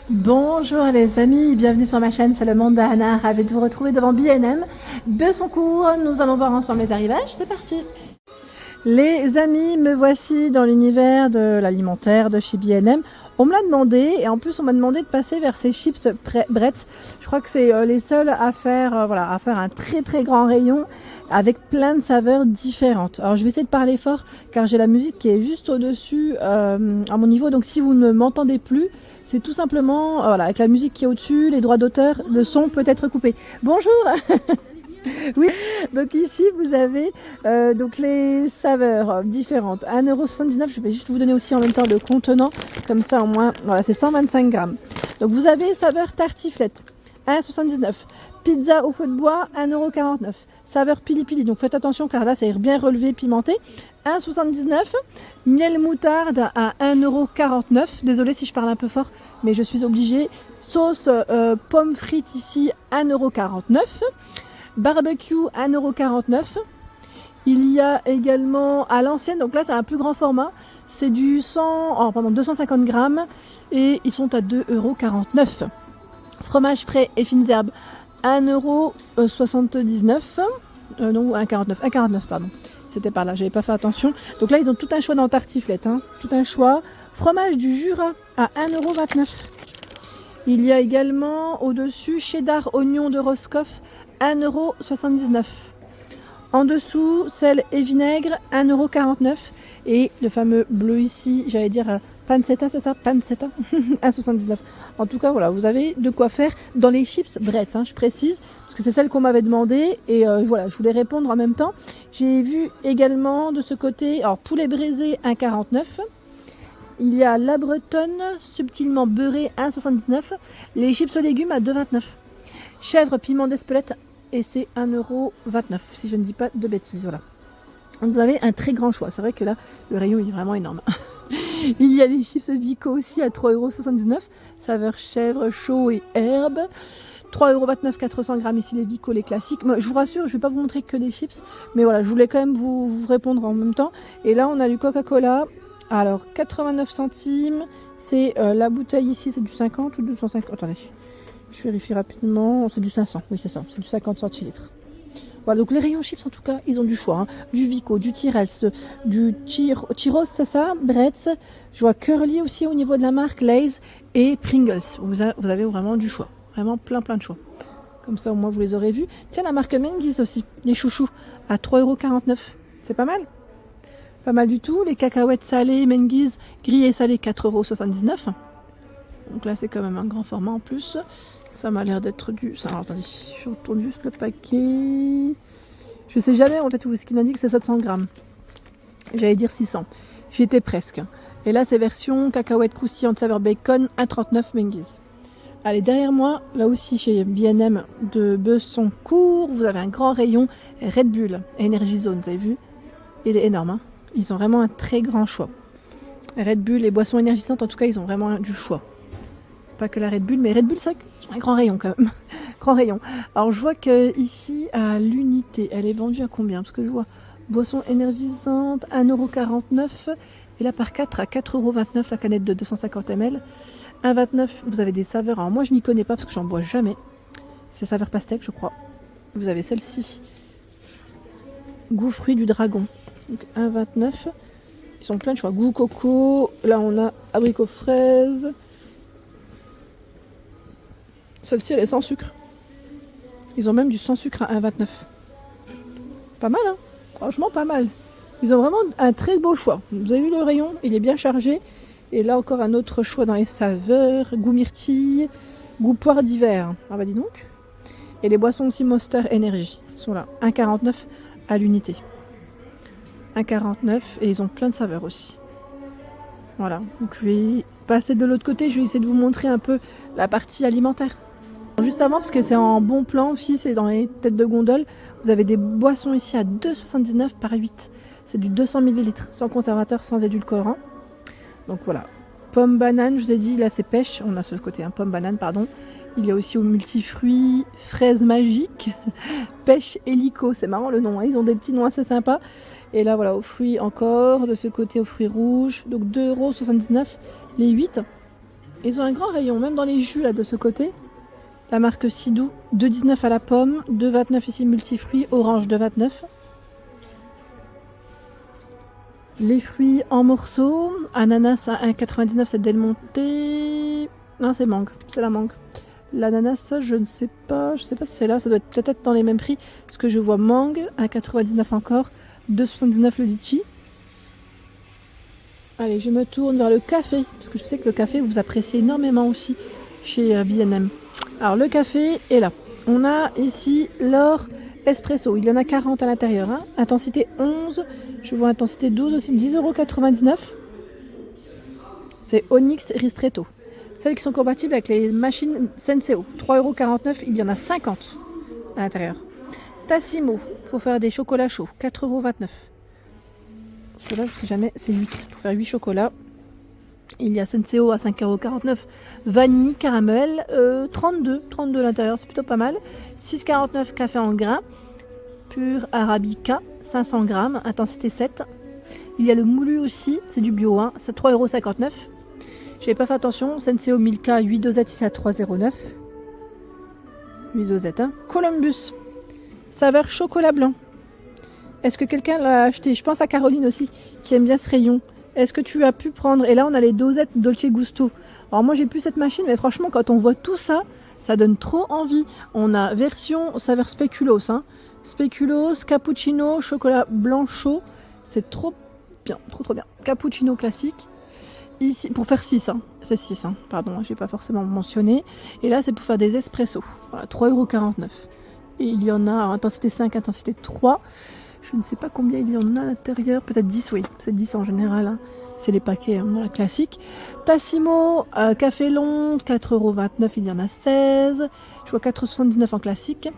Bonjour les amis, bienvenue sur ma chaîne, c'est le monde d'Anna, ravi de vous retrouver devant B&M. Bessancourt, nous allons voir ensemble les arrivages, c'est parti. Les amis, me voici dans l'univers de l'alimentaire de chez B&M. On me l'a demandé et en plus on m'a demandé de passer vers ces chips Bretz. Je crois que c'est les seuls à faire, à faire un très grand rayon avec plein de saveurs différentes. Alors je vais essayer de parler fort car j'ai la musique qui est juste au-dessus à mon niveau. Donc si vous ne m'entendez plus, c'est tout simplement avec la musique qui est au-dessus, les droits d'auteur, le son peut être coupé. Bonjour. Oui, donc ici vous avez donc les saveurs différentes. 1,79 €, je vais juste vous donner aussi en même temps le contenant, comme ça au moins, voilà, c'est 125 grammes. Donc vous avez saveur tartiflette, 1,79 €. Pizza au feu de bois, 1,49 €. Saveur pili pili, donc faites attention car là c'est bien relevé, pimenté, 1,79 €. Miel moutarde à 1,49 €. Désolée si je parle un peu fort, mais je suis obligée. Sauce pommes frites ici, 1,49 €. Barbecue 1,49 €. Il y a également à l'ancienne, donc là c'est un plus grand format, c'est du 250 grammes et ils sont à 2,49 €. Fromage frais et fines herbes 1,79 €. Non, 1,49 €, pardon. C'était par là, j'avais pas fait attention. Donc là ils ont tout un choix dans tartiflette, tout un choix. Fromage du Jura à 1,29 €. Il y a également au-dessus cheddar oignon de Roscoff 1,79 €. En dessous, sel et vinaigre, 1,49 €. Et le fameux bleu ici, j'allais dire pancetta, c'est ça? Pancetta, 1,79 €. En tout cas, voilà, vous avez de quoi faire dans les chips Bretz, je précise, parce que c'est celle qu'on m'avait demandé. Et voilà, je voulais répondre en même temps. J'ai vu également de ce côté, alors poulet braisé, 1,49 €. Il y a la bretonne, subtilement beurrée, 1,79 €. Les chips aux légumes à 2,29 €. Chèvre piment d'Espelette, et c'est 1,29 €, si je ne dis pas de bêtises. Voilà. Donc vous avez un très grand choix. C'est vrai que là, le rayon est vraiment énorme. Il y a des chips Vico aussi à 3,79 €. Saveur chèvre, chaud et herbe. 3,29 €, 400 grammes ici, les Vico, les classiques. Moi, je vous rassure, je ne vais pas vous montrer que des chips. Mais voilà, je voulais quand même vous répondre en même temps. Et là, on a du Coca-Cola. Alors, 89 centimes. C'est la bouteille ici, c'est du 50 ou du 150. Attendez. Je vérifie rapidement, c'est du 500, oui c'est ça, c'est du 50 centilitres. Voilà, donc les rayons chips en tout cas, ils ont du choix. Du Vico, du Tyrrell, du Chiros, c'est ça, Bretz. Je vois Curly aussi au niveau de la marque, Lay's et Pringles. Vous avez vraiment du choix, vraiment plein de choix. Comme ça au moins vous les aurez vus. Tiens, la marque Menguise aussi, les chouchous, à 3,49 €. C'est pas mal. Pas mal du tout. Les cacahuètes salées, Menguise, grillées salées, 4,79 €. Donc là c'est quand même un grand format en plus. Ça m'a l'air d'être du... Alors, attendez, je retourne juste le paquet. Je sais jamais en fait où ce qu'il indique, c'est 700 grammes. J'allais dire 600. J'étais presque. Et là c'est version cacahuète croustillante saveur bacon, 1,39 € Menguise. Allez, derrière moi, là aussi chez B&M de Bessancourt, vous avez un grand rayon Red Bull, Energy Zone, vous avez vu? Il est énorme, Ils ont vraiment un très grand choix. Red Bull et boissons énergisantes, en tout cas, ils ont vraiment du choix. Pas que la Red Bull, mais Red Bull, c'est un grand rayon quand même. Grand rayon. Alors je vois que ici à l'unité, elle est vendue à combien? Parce que je vois boisson énergisante, 1,49 € et là par 4 à 4,29 € la canette de 250 ml. 1,29 €, vous avez des saveurs. Alors moi je m'y connais pas parce que j'en bois jamais. C'est saveur pastèque, je crois. Vous avez celle-ci. Goût fruit du dragon. Donc 1,29 €. Ils sont plein de choix. Goût coco. Là on a abricot fraise. Celle-ci, elle est sans sucre. Ils ont même du sans sucre à 1,29 €. Pas mal, Franchement, pas mal. Ils ont vraiment un très beau choix. Vous avez vu le rayon, il est bien chargé. Et là, encore un autre choix dans les saveurs. Goût myrtille, goût poire d'hiver. Ah bah dis donc. Et les boissons aussi Monster Energy sont là. 1,49 € à l'unité. 1,49 € et ils ont plein de saveurs aussi. Voilà. Donc je vais passer de l'autre côté. Je vais essayer de vous montrer un peu la partie alimentaire. Juste avant, parce que c'est en bon plan aussi, c'est dans les têtes de gondole, vous avez des boissons ici à 2,79 € par 8. C'est du 200 ml, sans conservateur, sans édulcorant. Donc voilà. Pomme banane, je vous ai dit, là c'est pêche. On a ce côté, pomme banane, pardon. Il y a aussi au multifruits, fraise magique, pêche hélico. C'est marrant le nom, ils ont des petits noms assez sympas. Et là voilà, aux fruits encore, de ce côté aux fruits rouges. Donc 2,79 € les 8. Ils ont un grand rayon, même dans les jus là de ce côté. La marque Sidou, 2,19 à la pomme, 2,29 ici multifruits, orange 2,29. Les fruits en morceaux, ananas à 1,99, c'est Delmonté. Non, c'est mangue, c'est la mangue. L'ananas, ça, je ne sais pas si c'est là, ça doit peut-être dans les mêmes prix. Parce que je vois mangue, 1,99 encore, 2,79 le litchi. Allez, je me tourne vers le café, parce que je sais que le café, vous appréciez énormément aussi chez B&M. Alors, le café est là. On a ici l'or espresso. Il y en a 40 à l'intérieur. Hein. Intensité 11. Je vois intensité 12 aussi. 10,99 €. C'est Onyx Ristretto. Celles qui sont compatibles avec les machines Senseo. 3,49 €. Il y en a 50 à l'intérieur. Tassimo pour faire des chocolats chauds. 4,29 €. Celui-là, je ne sais jamais. C'est 8 pour faire 8 chocolats. Il y a Senseo à 5,49 €. Vanille, caramel, 32 à l'intérieur, c'est plutôt pas mal. 6,49 € café en grains. Pur Arabica, 500 grammes, intensité 7. Il y a le moulu aussi, c'est du bio, hein, c'est 3,59 €. J'avais pas fait attention. Senseo Milka, 8 dosettes ici à 3,09 €. 8 dosettes, hein. Columbus, saveur chocolat blanc. Est-ce que quelqu'un l'a acheté? Je pense à Caroline aussi, qui aime bien ce rayon. Est-ce que tu as pu prendre? Et là, on a les dosettes Dolce Gusto. Alors moi, j'ai plus cette machine, mais franchement, quand on voit tout ça, ça donne trop envie. On a version saveur spéculoos, hein. Spéculoos, cappuccino, chocolat blanc chaud. C'est trop bien, trop bien. Cappuccino classique. Ici, pour faire 6, hein. C'est 6, hein. Pardon, j'ai pas forcément mentionné. Et là, c'est pour faire des espressos. Voilà, 3,49 €. Et il y en a intensité 5, intensité 3. Je ne sais pas combien il y en a à l'intérieur. Peut-être 10, oui. C'est 10 en général. Hein. C'est les paquets, hein, la classique. Tassimo, café long, 4,29 €. Il y en a 16. Je vois 4,79 € en classique.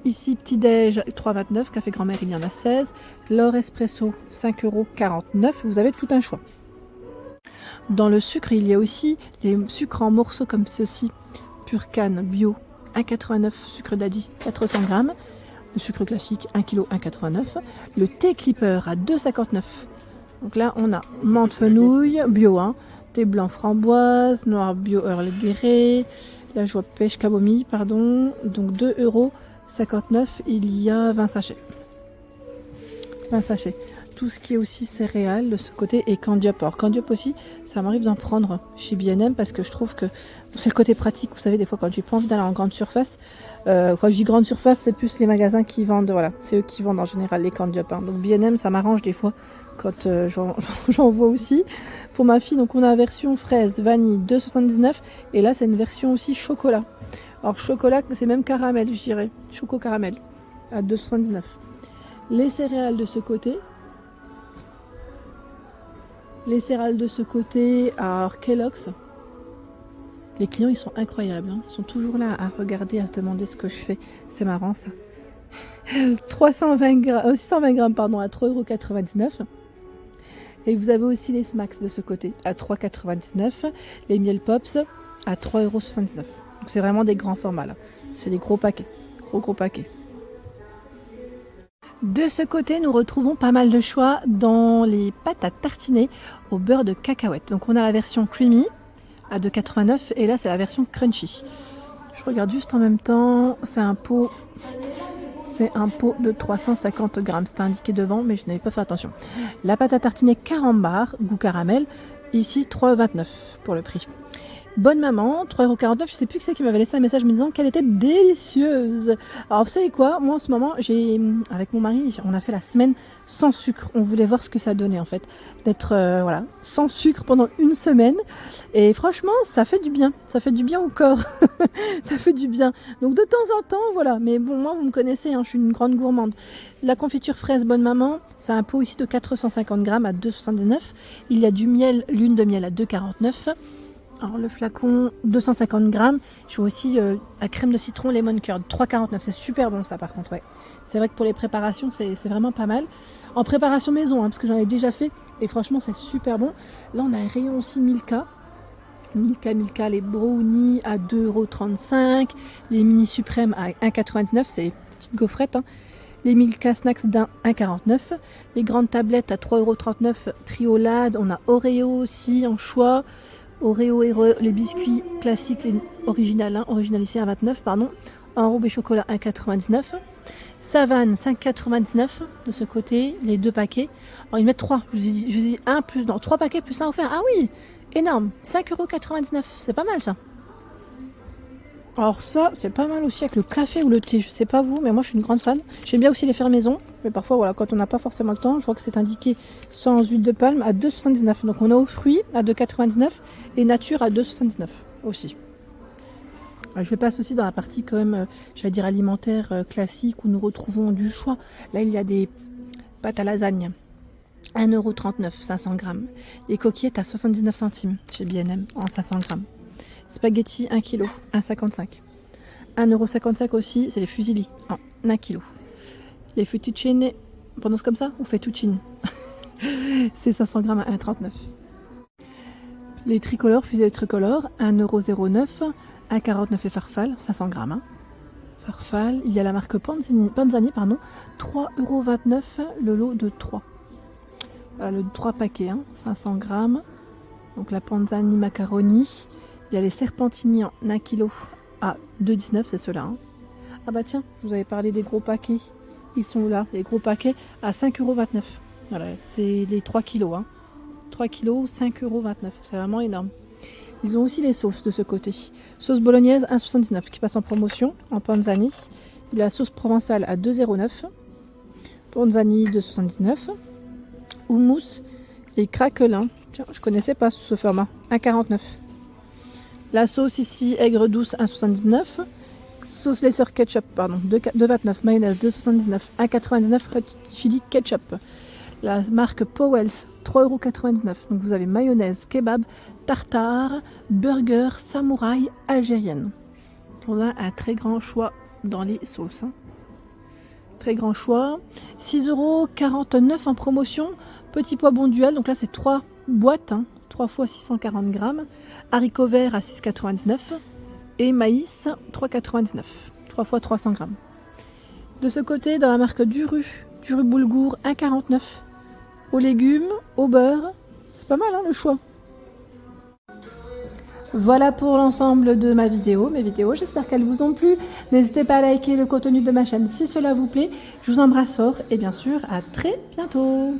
Ici, petit-déj, 3,29 €. Café grand-mère, il y en a 16. L'or espresso, 5,49 €. Vous avez tout un choix. Dans le sucre, il y a aussi les sucres en morceaux comme ceci. Pur canne bio, 1,89 €. Sucre daddy, 400 grammes. Le sucre classique, 1 kg, 1,89 €. Le thé clipper à 2,59 €. Donc là, on a menthe fenouil, bio, hein. Thé blanc framboise, noir bio Earl Grey. Là, je vois pêche camomille, pardon. Donc 2,59 €. Il y a 20 sachets. 20 sachets. Tout ce qui est aussi céréales de ce côté et Candiop. Alors Candiop aussi, ça m'arrive d'en prendre chez B&M parce que je trouve que c'est le côté pratique. Vous savez, des fois quand j'ai pas envie d'aller en grande surface, quand je dis grande surface, c'est plus les magasins qui vendent, voilà, c'est eux qui vendent en général les Candiop. Hein. Donc B&M, ça m'arrange des fois quand j'en vois aussi. Pour ma fille, donc on a la version fraise, vanille, 2,79 € et là c'est une version aussi chocolat. Alors chocolat, c'est même caramel, je dirais, choco caramel à 2,79 €. Les céréales de ce côté. Les céréales de ce côté, alors Kellogg's. Les clients, ils sont incroyables. Hein. Ils sont toujours là à regarder, à se demander ce que je fais. C'est marrant, ça. 620 grammes, pardon, à 3,99 €. Et vous avez aussi les Smacks de ce côté, à 3,99 €. Les Miel Pops, à 3,79 €. Donc, c'est vraiment des grands formats, là. C'est des gros paquets. Gros paquets. De ce côté, nous retrouvons pas mal de choix dans les pâtes à tartiner au beurre de cacahuète. Donc on a la version creamy à 2,89 € et là c'est la version crunchy. Je regarde juste en même temps, c'est un pot de 350 grammes. C'était indiqué devant mais je n'avais pas fait attention. La pâte à tartiner carambar, goût caramel, ici 3,29 € pour le prix. Bonne maman, 3,49 €. Je sais plus qui c'est qui m'avait laissé un message me disant qu'elle était délicieuse. Alors vous savez quoi, moi en ce moment, avec mon mari, on a fait la semaine sans sucre. On voulait voir ce que ça donnait en fait, d'être voilà, sans sucre pendant une semaine. Et franchement, ça fait du bien. Ça fait du bien au corps. Ça fait du bien. Donc de temps en temps, voilà. Mais bon, moi vous me connaissez, hein, je suis une grande gourmande. La confiture fraise Bonne Maman, c'est un pot ici de 450 grammes à 2,79 €. Il y a du miel, lune de miel à 2,49 €. Alors le flacon, 250 grammes. Je vois aussi la crème de citron lemon curd, 3,49 €. C'est super bon ça par contre, ouais. C'est vrai que pour les préparations, c'est vraiment pas mal. En préparation maison, hein, parce que j'en ai déjà fait. Et franchement, c'est super bon. Là, on a un rayon aussi Milka. Milka, les brownies à 2,35 €. Les mini suprêmes à 1,99 €. C'est des petites gaufrettes, hein. Les Milka Snacks d'un 1,49 €. Les grandes tablettes à 3,39 € Triolade. On a Oreo aussi en choix. Oreo et les biscuits classiques, les originalissés à 29, pardon. Enrobe et chocolat 1,99. Savane 5,99 de ce côté, les 2 paquets. Alors ils mettent 3, je vous dis 1 plus, non, 3 paquets plus 1 offert. Ah oui, énorme, 5,99 €, c'est pas mal ça. Alors ça, c'est pas mal aussi avec le café ou le thé, je sais pas vous, mais moi je suis une grande fan. J'aime bien aussi les faire maison, mais parfois voilà, quand on n'a pas forcément le temps, je vois que c'est indiqué sans huile de palme à 2,79 €. Donc on a aux fruits à 2,99 € et nature à 2,79 € aussi. Je passe aussi dans la partie quand même, j'allais dire alimentaire classique où nous retrouvons du choix. Là, il y a des pâtes à lasagne, 1,39 €, 500 grammes. Les coquillettes à 79 centimes chez B&M en 500 grammes. Spaghetti 1 kg, 1,55 €. 1,55 € aussi, c'est les fusilli en 1 kg. Les fettuccine, on prononce comme ça ou fettuccine c'est 500 grammes à 1,39 €. Les tricolores, fusilli tricolores, 1,09 €. 1,49 € les farfales, 500 grammes. Hein. Farfales, il y a la marque Panzani, 3,29 € le lot de 3. Voilà, le 3 paquets, hein, 500 grammes. Donc la Panzani macaroni. Il y a les serpentini en 1 kg à 2,19 €, c'est ceux-là. Hein. Ah bah tiens, je vous avais parlé des gros paquets. Ils sont là, les gros paquets à 5,29 €. Voilà, c'est les 3 kilos. Hein. 3 kg, 5,29 €. C'est vraiment énorme. Ils ont aussi les sauces de ce côté. Sauce bolognaise 1,79 € qui passe en promotion en Panzani. Il y a la sauce provençale à 2,09 €. Panzani 2,79 €. Houmous et craquelin. Tiens, je connaissais pas ce format. 1,49 €. La sauce ici aigre douce 1,79 €. Sauce laisseur ketchup, pardon, 2,29 €. Mayonnaise 2,79 €. 1,99 € hot chili ketchup. La marque Powell's 3,99 €. Donc vous avez mayonnaise, kebab, tartare, burger, samouraï, algérienne. On a un très grand choix dans les sauces. Hein. Très grand choix. 6,49 € en promotion. Petit pois bon duel. Donc là c'est 3 boîtes. Hein, 3 fois 640 grammes. Haricots verts à 6,99 €. Et maïs 3,99 €. 3 fois 300 grammes. De ce côté, dans la marque Duru boulgour 1,49 €. Aux légumes, au beurre. C'est pas mal hein, le choix. Voilà pour l'ensemble de mes vidéos, j'espère qu'elles vous ont plu. N'hésitez pas à liker le contenu de ma chaîne si cela vous plaît. Je vous embrasse fort et bien sûr à très bientôt.